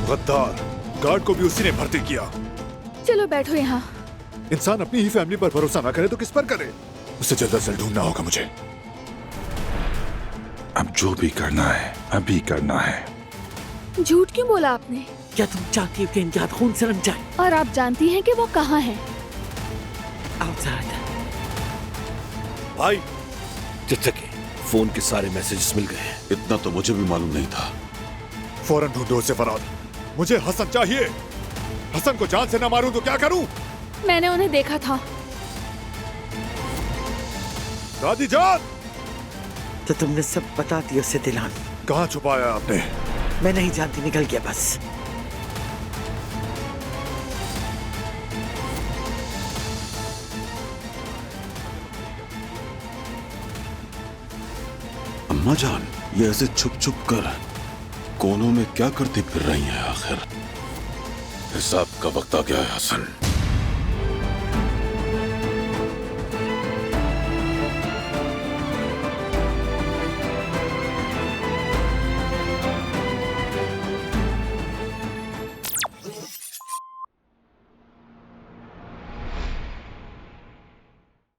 गद्दार, गार्ड को भी उसी ने भर्ती किया। चलो बैठो यहाँ। इंसान अपनी ही फैमिली पर भरोसा ना करे तो किस पर करे? उसे जल्द से जल्द ढूंढना होगा मुझे। अब जो भी करना है अभी करना है। झूठ क्यों बोला आपने? क्या तुम चाहती हो कि इंजाद खून से रंग जाए? और आप जानती हैं कि वो कहाँ है? आउटसाइड। भाई चचा के फोन के सारे मैसेजेस मिल गए हैं। इतना तो मुझे भी मालूम नहीं था। फौरन ढूंढो उसे फराद। मुझे हसन चाहिए। हसन को जान से ना मारूं तो क्या करूं? मैंने उन्हें देखा था। दादी जान! तो तुमने सब बता दिया उसे दिलान। कहाँ छुपाया आपने? मैं नहीं जानती, निकल गया बस। अम्मा जान, ये ऐसे छुप छुप कर कोनों में क्या करती फिर रही हैं आखिर? हिसाब का वक्त आ गया है हसन।